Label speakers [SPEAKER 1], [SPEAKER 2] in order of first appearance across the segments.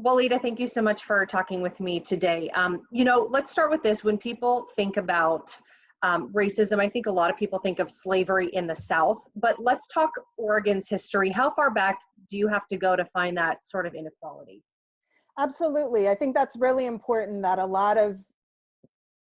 [SPEAKER 1] Walida, thank you so much for talking with me today. Let's start with this. When people think about racism, I think a lot of people think of slavery in the South, but let's talk Oregon's history. How far back do you have to go to find that sort of inequality?
[SPEAKER 2] Absolutely. I think that's really important that a lot of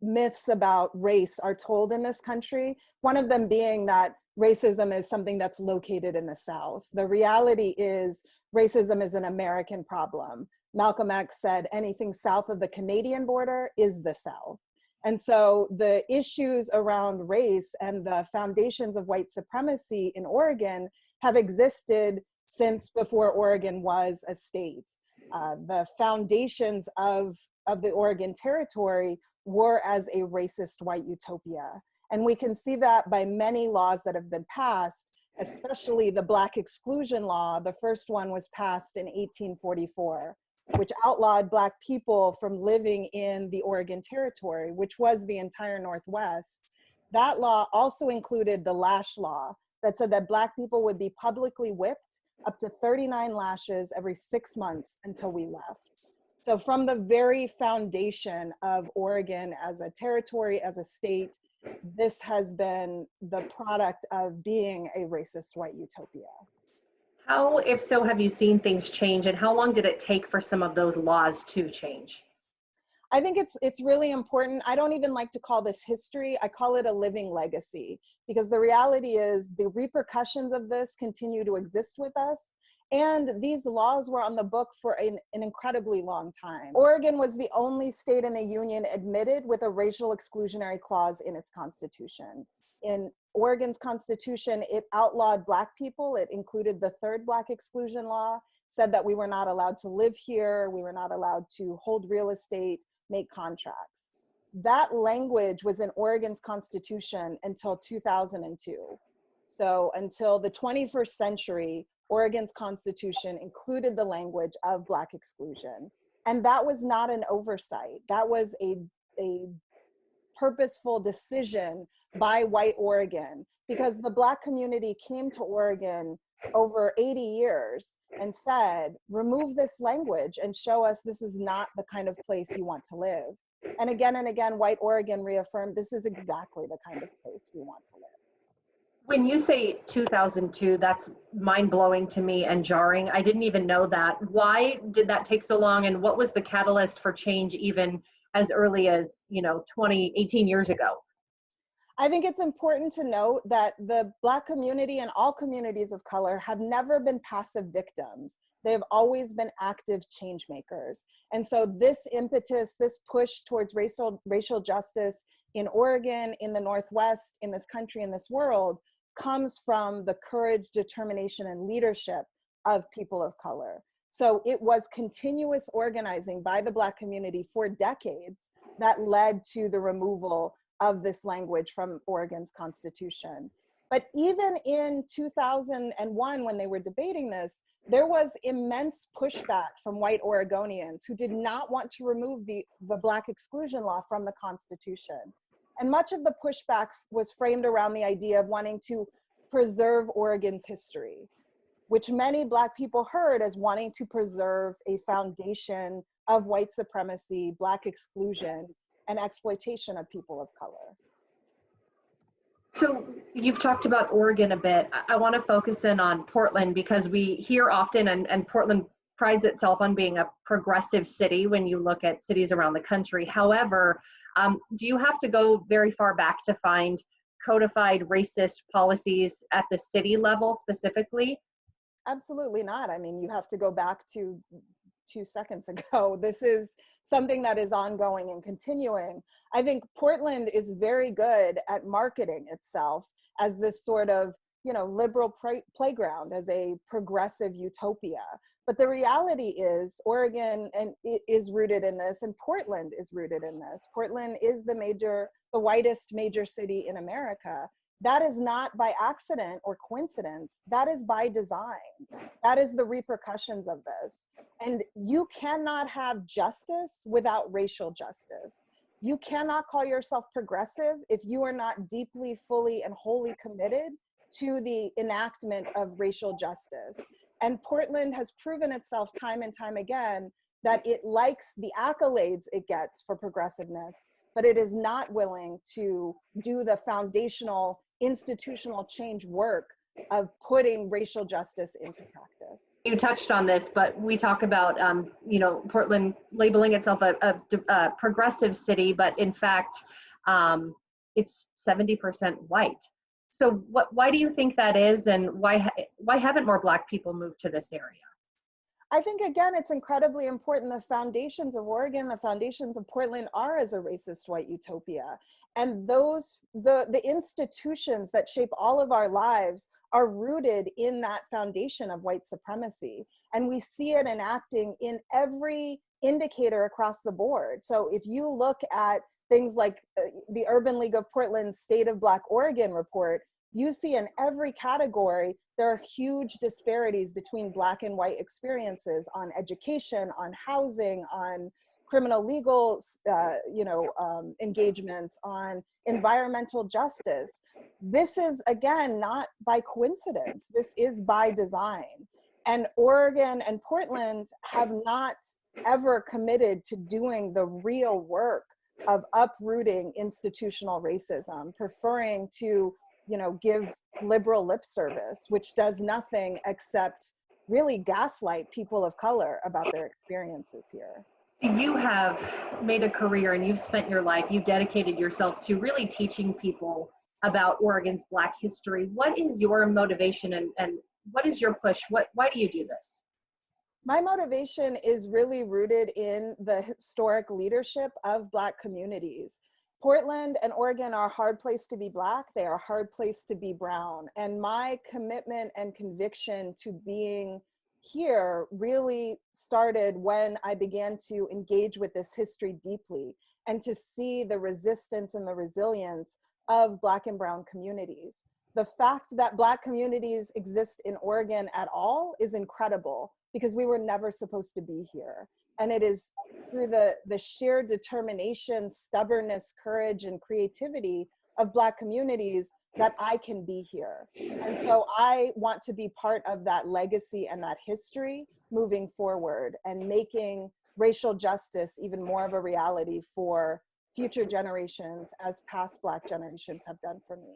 [SPEAKER 2] myths about race are told in this country. One of them being that racism is something that's located in the South. The reality is racism is an American problem. Malcolm X said anything south of the Canadian border is the South. And so the issues around race and the foundations of white supremacy in Oregon have existed since before Oregon was a state. The foundations of the Oregon Territory were as a racist white utopia. And we can see that by many laws that have been passed, especially the Black Exclusion Law. The first one was passed in 1844, which outlawed Black people from living in the Oregon Territory, which was the entire Northwest. That law also included the lash law that said that Black people would be publicly whipped up to 39 lashes every 6 months until we left. So from the very foundation of Oregon as a territory, as a state, this has been the product of being a racist white utopia.
[SPEAKER 1] How, if so, have you seen things change, and how long did it take for some of those laws to change?
[SPEAKER 2] I think it's really important. I don't even like to call this history. I call it a living legacy, because the reality is the repercussions of this continue to exist with us. And these laws were on the book for an incredibly long time. Oregon was the only state in the union admitted with a racial exclusionary clause in its constitution. In Oregon's constitution, it outlawed Black people. It included the third Black exclusion law, said that we were not allowed to live here, we were not allowed to hold real estate, make contracts. That language was in Oregon's constitution until 2002. So until the 21st century, Oregon's constitution included the language of Black exclusion. And that was not an oversight. That was a purposeful decision by white Oregon, because the Black community came to Oregon over 80 years and said, remove this language and show us this is not the kind of place you want to live. And again, white Oregon reaffirmed this is exactly the kind of place we want to live.
[SPEAKER 1] When you say 2002, that's mind-blowing to me and jarring. I didn't even know that. Why did that take so long, and what was the catalyst for change even as early as, 18 years ago?
[SPEAKER 2] I think it's important to note that the Black community and all communities of color have never been passive victims. They've always been active change makers. And so this impetus, this push towards racial justice in Oregon, in the Northwest, in this country, in this world, comes from the courage, determination, and leadership of people of color. So it was continuous organizing by the Black community for decades that led to the removal of this language from Oregon's constitution. But even in 2001, when they were debating this, there was immense pushback from white Oregonians who did not want to remove the Black exclusion law from the Constitution. And much of the pushback was framed around the idea of wanting to preserve Oregon's history, which many Black people heard as wanting to preserve a foundation of white supremacy, Black exclusion, and exploitation of people of color.
[SPEAKER 1] So you've talked about Oregon a bit. I want to focus in on Portland, because we hear often, and Portland prides itself on being a progressive city when you look at cities around the country. However, do you have to go very far back to find codified racist policies at the city level specifically?
[SPEAKER 2] Absolutely not. I mean, you have to go back to 2 seconds ago. This is something that is ongoing and continuing. I think Portland is very good at marketing itself as this sort of, liberal playground, as a progressive utopia. But the reality is Oregon is rooted in this, and Portland is rooted in this. Portland is the whitest major city in America. That is not by accident or coincidence. That is by design. That is the repercussions of this. And you cannot have justice without racial justice. You cannot call yourself progressive if you are not deeply, fully, and wholly committed to the enactment of racial justice. And Portland has proven itself time and time again that it likes the accolades it gets for progressiveness, but it is not willing to do the foundational institutional change work of putting racial justice into practice.
[SPEAKER 1] You touched on this, but we talk about, Portland labeling itself a progressive city, but in fact, it's 70% white. So why do you think that is, and why haven't more Black people moved to this area?
[SPEAKER 2] I think, again, it's incredibly important. The foundations of Oregon, the foundations of Portland are as a racist white utopia. And the institutions that shape all of our lives are rooted in that foundation of white supremacy. And we see it enacting in every indicator across the board. So if you look at things like the Urban League of Portland's State of Black Oregon report, you see in every category, there are huge disparities between Black and white experiences on education, on housing, on criminal legal engagements, on environmental justice. This is, again, not by coincidence. This is by design. And Oregon and Portland have not ever committed to doing the real work of uprooting institutional racism, preferring to give liberal lip service, which does nothing except really gaslight people of color about their experiences here.
[SPEAKER 1] You have made a career and you've spent your life, you've dedicated yourself to really teaching people about Oregon's Black history. What is your motivation and what is your push? Why do you do this?
[SPEAKER 2] My motivation is really rooted in the historic leadership of Black communities. Portland and Oregon are a hard place to be Black. They are a hard place to be brown. And my commitment and conviction to being here really started when I began to engage with this history deeply and to see the resistance and the resilience of Black and brown communities. The fact that Black communities exist in Oregon at all is incredible because we were never supposed to be here. And it is through the sheer determination, stubbornness, courage, and creativity of Black communities that I can be here. And so I want to be part of that legacy and that history moving forward and making racial justice even more of a reality for future generations as past Black generations have done for me.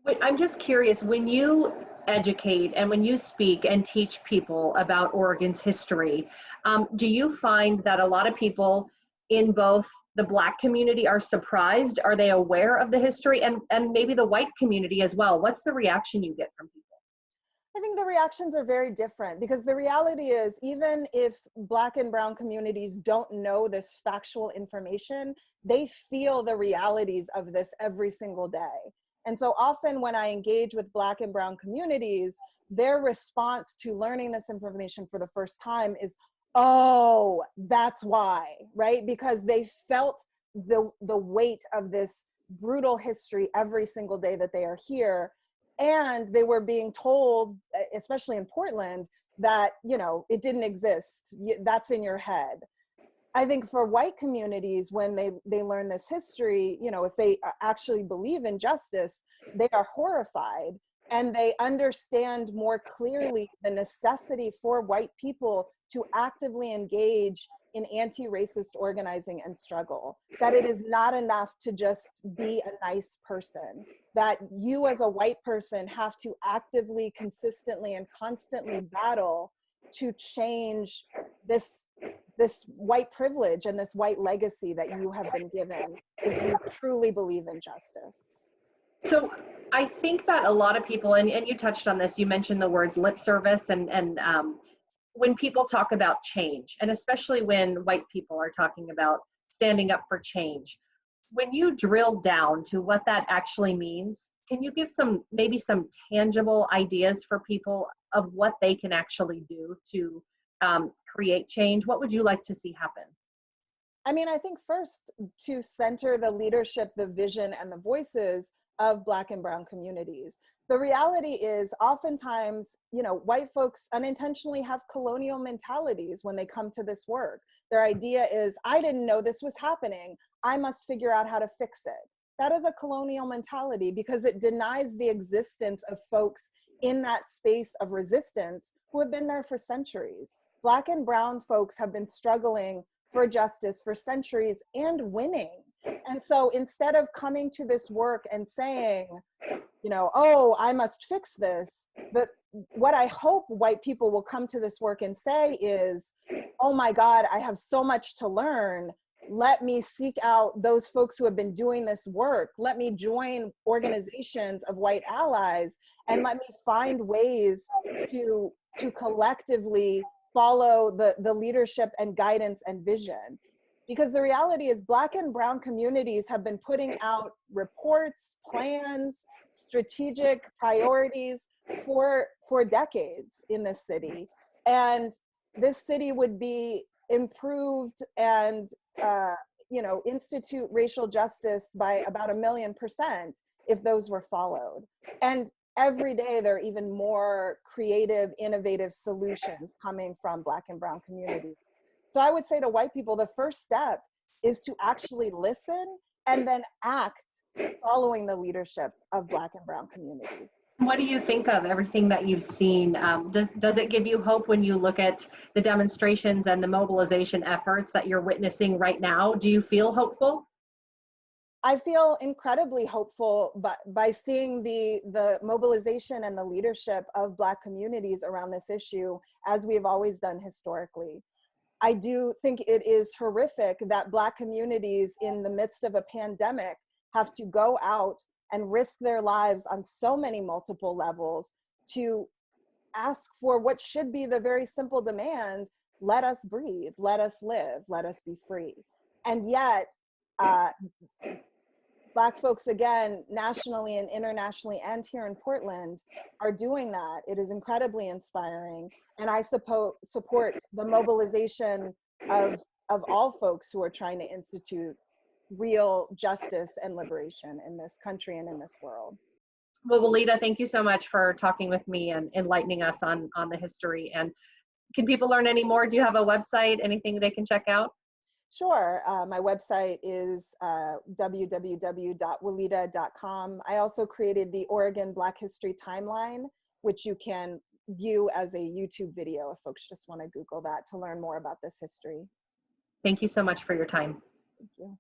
[SPEAKER 1] Wait, I'm just curious, when you educate and when you speak and teach people about Oregon's history, do you find that a lot of people in both the Black community are surprised? Are they aware of the history, and maybe the white community as well? What's the reaction you get from people?
[SPEAKER 2] I think the reactions are very different because the reality is, even if Black and brown communities don't know this factual information, they feel the realities of this every single day. And so often when I engage with Black and brown communities, their response to learning this information for the first time is, oh, that's why, right? Because they felt the weight of this brutal history every single day that they are here. And they were being told, especially in Portland, that, it didn't exist. That's in your head. I think for white communities, when they learn this history, if they actually believe in justice, they are horrified and they understand more clearly the necessity for white people to actively engage in anti-racist organizing and struggle, that it is not enough to just be a nice person, that you as a white person have to actively, consistently, and constantly battle to change this white privilege and this white legacy that you have been given if you truly believe in justice.
[SPEAKER 1] So I think that a lot of people, and you touched on this, you mentioned the words lip service, and when people talk about change, and especially when white people are talking about standing up for change, when you drill down to what that actually means, can you give maybe some tangible ideas for people of what they can actually do to create change? What would you like to see happen?
[SPEAKER 2] I mean, I think first to center the leadership, the vision, and the voices of Black and brown communities. The reality is oftentimes, white folks unintentionally have colonial mentalities when they come to this work. Their idea is, I didn't know this was happening. I must figure out how to fix it. That is a colonial mentality because it denies the existence of folks in that space of resistance who have been there for centuries. Black and brown folks have been struggling for justice for centuries and winning. And so instead of coming to this work and saying, you know, oh, I must fix this, what I hope white people will come to this work and say is, oh my God, I have so much to learn. Let me seek out those folks who have been doing this work. Let me join organizations of white allies, and let me find ways to collectively follow the leadership and guidance and vision. Because the reality is Black and brown communities have been putting out reports, plans, strategic priorities for decades in this city. And this city would be improved and you know, institute racial justice by about 1,000,000% if those were followed. And every day there are even more creative, innovative solutions coming from Black and brown communities. So I would say to white people, the first step is to actually listen and then act following the leadership of Black and brown communities.
[SPEAKER 1] What do you think of everything that you've seen? Does it give you hope when you look at the demonstrations and the mobilization efforts that you're witnessing right now? Do you feel hopeful?
[SPEAKER 2] I feel incredibly hopeful by seeing the mobilization and the leadership of Black communities around this issue, as we have always done historically. I do think it is horrific that Black communities in the midst of a pandemic have to go out and risk their lives on so many multiple levels to ask for what should be the very simple demand: let us breathe, let us live, let us be free. And yet, Black folks, again, nationally and internationally and here in Portland, are doing that. It is incredibly inspiring. And I support the mobilization of all folks who are trying to institute real justice and liberation in this country and in this world.
[SPEAKER 1] Well, Walida, thank you so much for talking with me and enlightening us on the history. And can people learn any more? Do you have a website, anything they can check out?
[SPEAKER 2] Sure. My website is www.walidah.com. I also created the Oregon Black History Timeline, which you can view as a YouTube video if folks just want to Google that to learn more about this history.
[SPEAKER 1] Thank you so much for your time.
[SPEAKER 2] Thank you.